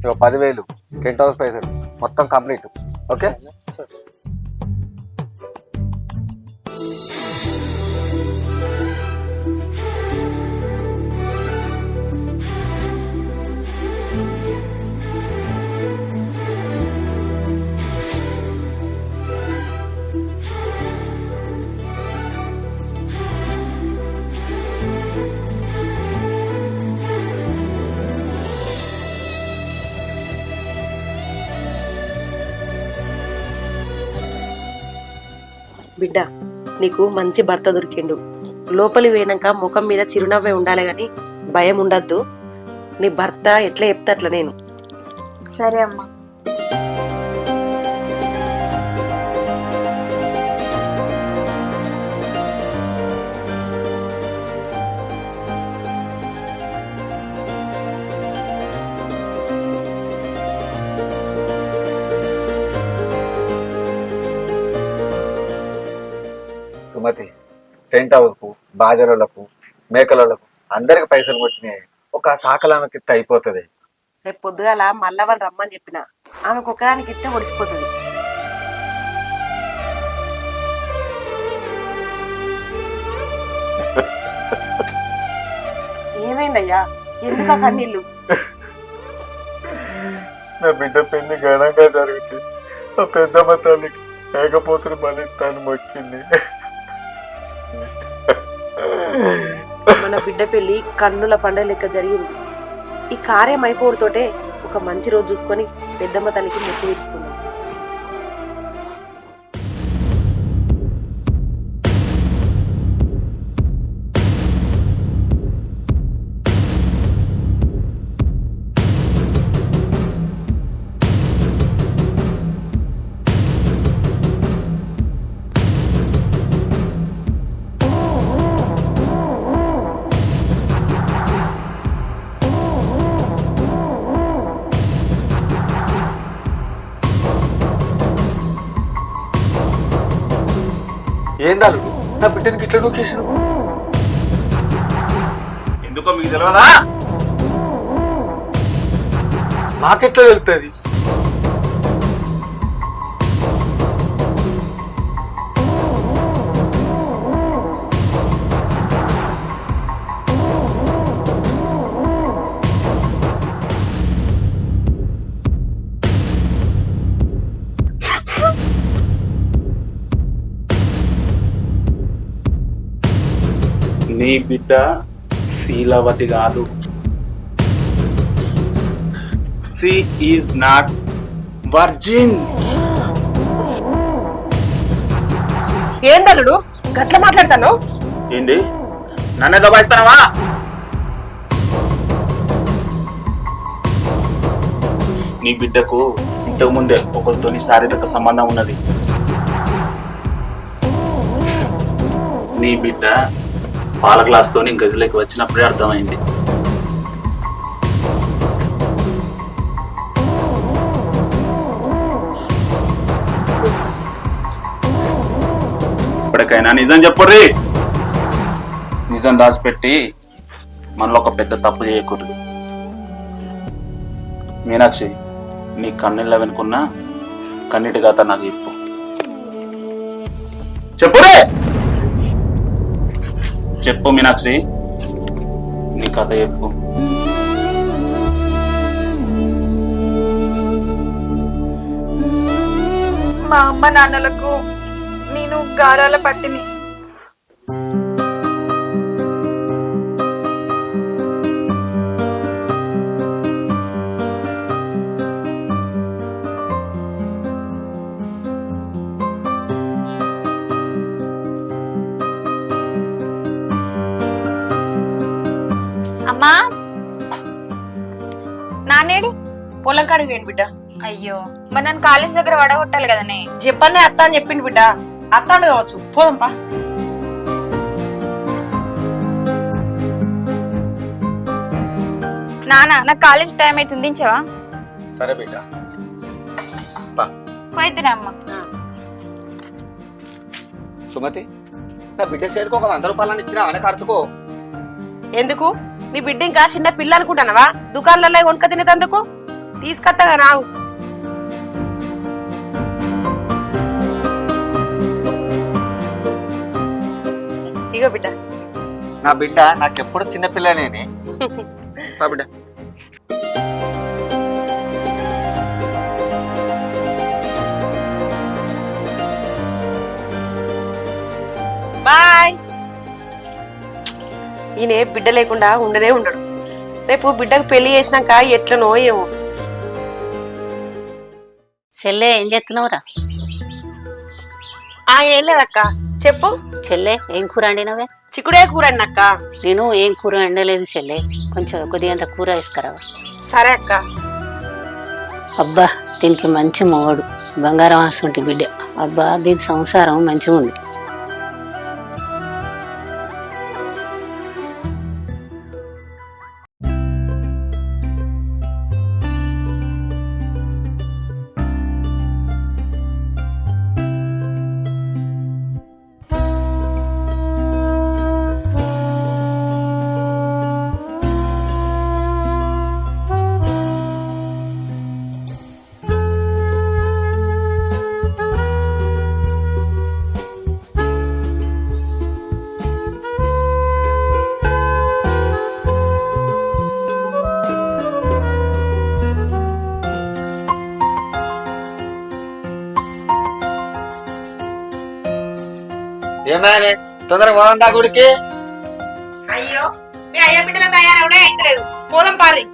10,000 tent house పైసలు మొత్తం complete. Okay బిడ్డ, నీకు మంచి భర్త దొరికిండు. లోపలి పోయినాక ముఖం మీద చిరునవ్వే ఉండాలి గాని భయం ఉండద్దు. నీ భర్త ఎట్లా చెప్తా అట్లా నేను. సరే అమ్మా. సుమతి, టెంట్ హౌస్కు, బాజరోళ్లకు, మేకలకు అందరికి పైసలు కొట్టినాయి. ఒక సాకలామెకి ఇస్తే అయిపోతుంది. రేపు పొద్దుగాల మళ్ళా వాళ్ళు రమ్మని చెప్పిన ఆమెకు ఒకదానికి ఇస్తే ఒడిసిపోతుంది. ఏమైందయ్యా, ఎందుకు కన్నీళ్ళు? నా బిడ్డ పెళ్లి ఘనంగా జరుగుతుంది. ఆ పెద్దమ్మ తల్లికి మేకపోతులు బలిస్తాను మొక్కింది. మన బిడ్డ పెళ్లి కన్నుల పండుగ లెక్క జరిగింది. ఈ కార్యం అయిపోవడంతోటే ఒక మంచి రోజు చూసుకొని పెద్దమ్మ తల్లికి మొక్కు తీర్చుకుందాం. ఏందాలు నా బిడ్డనికి ఇట్లా నూకేసాను? ఎందుకో మీకు తెలియదా? మాకెట్లా వెళ్తుంది? నీ బిడ్డ శీలవతి కాదు. She is not virgin. ఏందల్లుడు గట్ల మాట్లాడతాను? ఏంటి నన్నే దబాయిస్తానవా? నీ బిడ్డకు ఇంతకు ముందే ఒకరితోని శారీరక సంబంధం ఉన్నది. నీ బిడ్డ పాల గ్లాస్తో గదిలోకి వచ్చినప్పుడే అర్థమైంది. ఇప్పటికైనా నిజం చెప్పుర్రి. నిజం దాచిపెట్టి మనలో ఒక పెద్ద తప్పు చేయకూడదు. మీనాక్షి, నీ కన్నీళ్ళ వెనుకున్న కన్నీటి గాథ నాకు చెప్పు. చెప్పురే, చెప్పు మీనాక్షి, నీ కథ చెప్పు. మా అమ్మ నాన్నలకు నేను గారాల పట్టిని. అమ్మా, నానేడి? పొలం కాడికి వేయండి బిడ్డ. అయ్యో, మరి నన్ను కాలేజ్ దగ్గర వడగొట్టాలి కదనే. చెప్పనే అత్త అని చెప్పింది బిడ్డ. అత్తాడు కావచ్చు, పోదంపా. నానా, నాకు కాలేజ్ టైం అవుతుంది, దించవా? సరే బిడ్డ. పోయిద్దిరా అమ్మ. సుమతి, నా బిడ్డ చేరుకో ఒక 100 రూపాయలని ఇచ్చినా అనే ఖర్చుకో. ఎందుకు? నీ బిడ్డ ఇంకా చిన్న పిల్ల అనుకుంటానవా? దుకాణాలలో కొనుక తినేటందుకు తీసుకొస్తాగా రావు. ఇగో బిడ్డ. నా బిడ్డ నాకెప్పుడు చిన్నపిల్లనేని నా బిడ్డ. బాయ్. ఈయన బిడ్డ లేకుండా ఉండనే ఉండడు. రేపు బిడ్డకు పెళ్లి చేసినాక ఎట్లనో ఏమో. చెల్లె ఏం చేస్తున్నావురా? ఏం లేదక్క, చెప్పు. చెల్లె ఏం కూర వండినవే? చిక్కుడే కూర అన్నక్క. నేను ఏం కూర వండలేదు చెల్లె, కొంచెం కొద్దిగంత కూర వేసుకురావా? సరే అక్క. అబ్బా దీనికి మంచి మొగడు, బంగారం ఆసుంటి బిడ్డ. అబ్బా దీని సంసారం మంచిగా ఉంది. ఏమైనా తొందరగా పోదా గుడికి? అయ్యో మీ అయ్య బిడ్డల తయారవడే అయితలేదు. పోదాం పారి.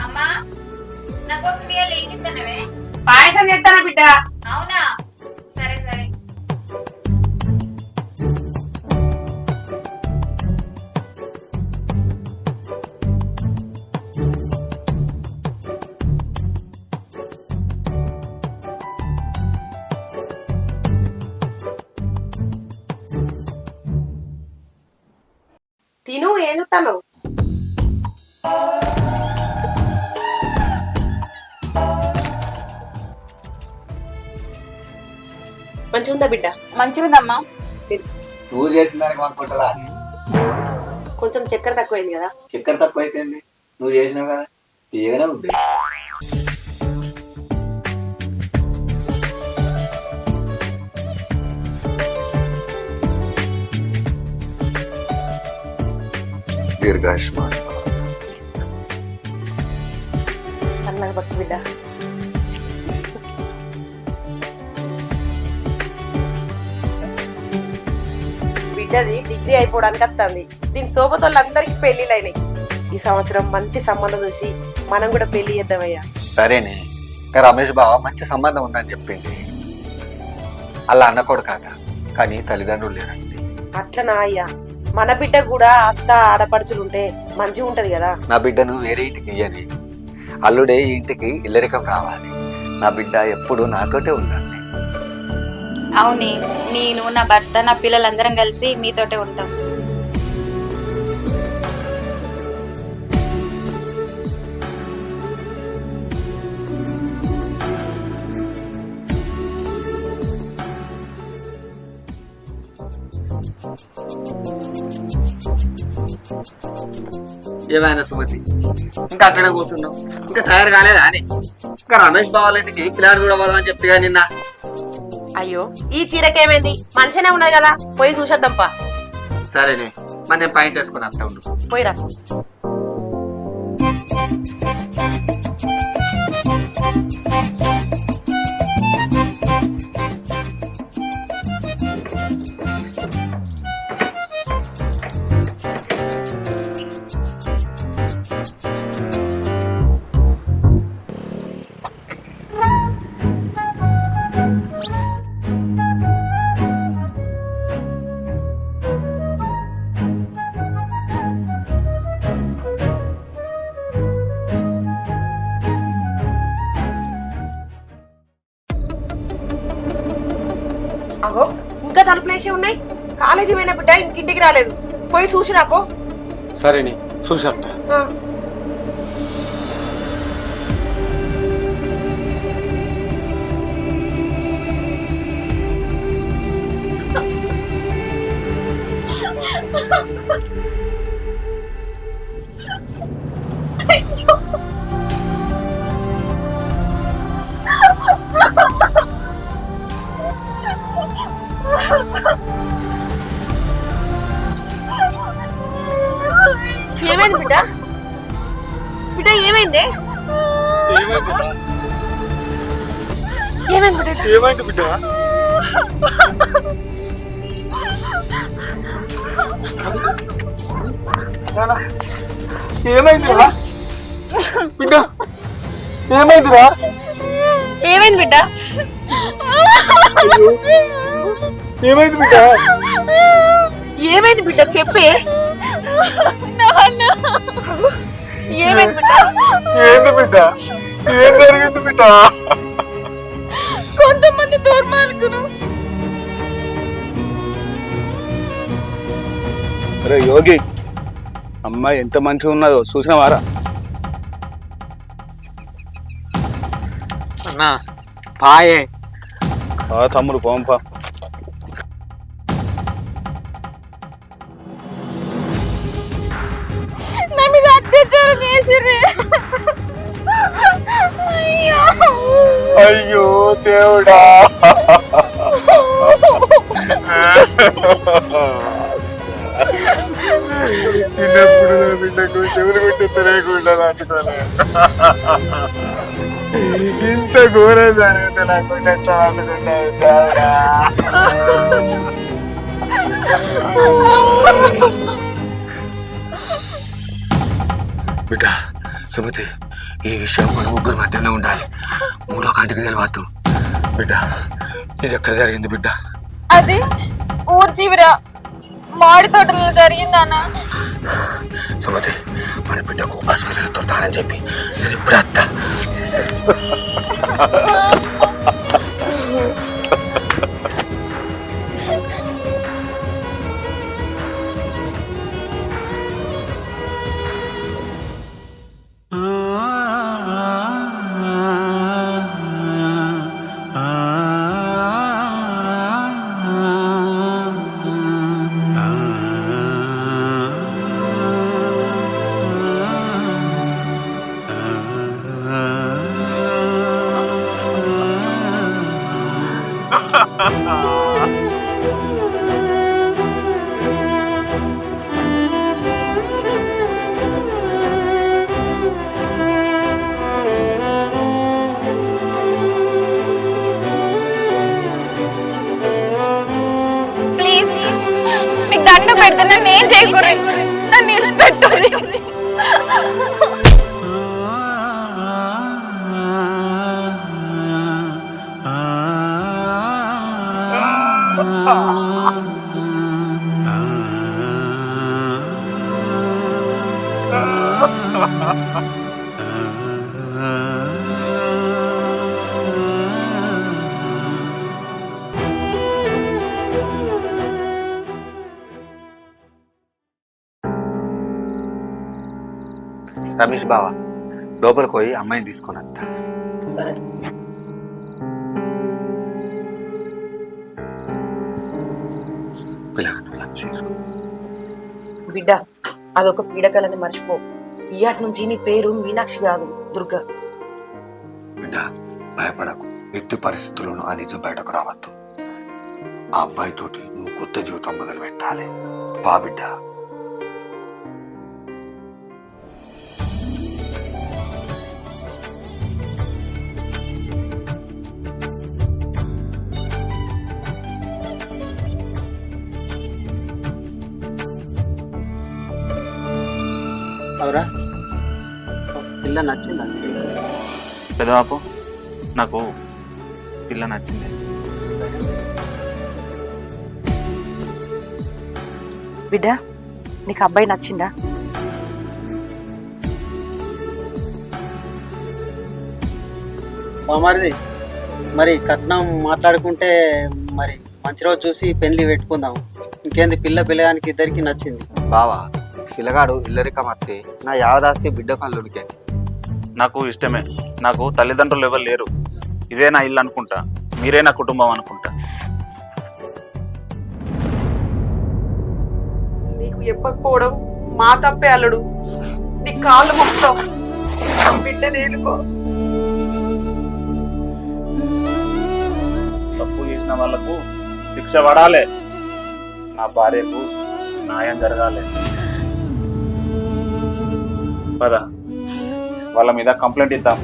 అమ్మా నా కోసం ఇవాళ ఏం చేస్తానవే? పాయసం చేస్తానా బిడ్డ? అవునా, సరే సరే. తిను. ఏం చూస్తాను? మంచిగా ఉందా బిడ్డ? మంచిగా ఉందమ్మా. నువ్వు చేసిన దానికి అనుకుంటారా? కొంచెం చక్కెర తక్కువైంది కదా. చక్కెర తక్కువ అయిపోయింది. నువ్వు చేసినావు కదా, తీయగానే ఉంది. దీర్ఘాయుష్మాన్. సన్నగా పట్టు బిడ్డ. బిడ్డది డిగ్రీ అయిపోవడానికి వస్తుంది. దీని సోబతోళ్ళందరికీ పెళ్లిళ్ళు అయినాయి. ఈ సంవత్సరం మంచి సంబంధం చూసి మనం కూడా పెళ్లి చేద్దామయ్యా. సరేనే, ఇంకా రమేష్ బావ మంచి సంబంధం ఉందని చెప్పింది. అలా అన్నకోడు కాక, కానీ తల్లిదండ్రులు లేరండి. అట్లనా అయ్యా? మన బిడ్డ కూడా అత్త ఆడపడుచులుంటే మంచిగా ఉంటది కదా. నా బిడ్డను వేరే ఇంటికి ఇయ్యని, అల్లుడే ఈ ఇంటికి ఇల్లరికం రావాలి. నా బిడ్డ ఎప్పుడు నాతోటే ఉండాలి. అవునే, నేను నా భర్త నా పిల్లలందరం కలిసి మీతోటే ఉంటాం. ఏమైనా సుమతి, ఇంకా అక్కడే కూర్చున్నావు, ఇంకా తయారు కాలేదా అని? ఇంకా రమేష్ బావాల ఇంటికి పిల్లాడు చూడవాలని చెప్తే నిన్న. అయ్యో, ఈ చీరకేమైంది? మంచిగానే ఉన్నది కదా, పోయి చూసేద్దాంపా. సరేనే, మరి నేను పాయింట్ వేసుకుని వస్తా ఉండు. పోయిరా. వేసి ఉన్నాయి. కాలేజీ పోయిన బిడ్డ ఇంకింటికి రాలేదు, పోయి చూసిరాపో. సరేని చూసంతా. ఏమైంది బిడ్డ? బిడ్డ ఏమైంది? ఏమైంది బిడ్డ? ఏమైంది బిడ్డ? ఏమైందిరా బిడ్డ? ఏమైందిరా? ఏమైంది బిడ్డ? ఏమైంది బిడ్డ? ఏమైంది బిడ్డ చెప్పే. ఏమైంది బిడ్డ? ఏంది బిడ్డ? ఏం జరిగింది బిడ్డ? కొంతమంది దుర్మార్గులు అరే యోగి, అమ్మాయి ఎంత మంచిగా ఉన్నదో చూసినవారా? అన్నా పాయే తమ్ముడు పోంపా. నా మీద అత్యాచారం చేసిర్రే. అయ్యో అయ్యో దేవుడా. చిన్నప్పుడు నా బిడ్డకు చెవులు కొట్టి తిరగకుండా నాటుకోలే. ఇంత ఘోరం జరిగితే నాకు ఎట్లా అనుకుంటావు దేవుడా. బిడ్డ సుమతి, ఈ విషయం మన ముగ్గురు మధ్యలో ఉండాలి. మూడో కంటికి తెలియవద్దు బిడ్డ. ఇది ఎక్కడ జరిగింది బిడ్డ? అది ఊరు చివర మామిడి తోటలో జరిగిందన్నా. సుమతి, మన బిడ్డకు హాస్పిటల్ తొడతానని చెప్పి నేను ఇప్పుడు అత్త. ప్లీజ్ మీకు దండ పెడితే నన్ను ఏం చేయకూడదు, నన్ను ఇడిచిపెట్టుర్రి. రమేష్ బావ లోపలికి పోయి అమ్మాయిని తీసుకొని వస్తా. పిల్లగాళ్ళు వచ్చారు. బిడ్డ అదొక పీడకలని మర్చిపో. ఇయాటి నుంచి నీ పేరు మీనాక్షి కాదు, దుర్గా. బిడ్డ భయపడకు, ఎట్టి పరిస్థితుల్లోనూ ఆ నిజం బయటకు రావద్దు. ఆ అబ్బాయితోటి నువ్వు కొత్త జీవితం మొదలు పెట్టాలి. పా బిడ్డ. అవురా పిల్ల నచ్చిందా? పెదవాపు, నాకు పిల్ల నచ్చింది. బిడ్డ నీకు అబ్బాయి నచ్చిందా? బామరిది మరి కట్నం మాట్లాడుకుంటే మరి మంచి రోజు చూసి పెళ్లి పెట్టుకుందాం. ఇంకేంది పిల్లగానికి ఇద్దరికి నచ్చింది. బావా పిల్లగాడు ఇల్లరికమత్తి నా యావదాస్తి బిడ్డ కల్లుడికే. నాకు ఇష్టమే. నాకు తల్లిదండ్రులు ఎవరు లేరు. ఇదే నా ఇల్లు అనుకుంటా, మీరే నా కుటుంబం అనుకుంటా. నీకు చెప్పకపోవడం మా తప్పే అల్లుడు. నీ కాళ్ళు మొత్తం బిడ్డ నేలుకో. తప్పు చేసిన వాళ్ళకు శిక్ష పడాలి. నా భార్యకు న్యాయం జరగాలి. పద వాళ్ళ మీద కంప్లైంట్ ఇద్దాం.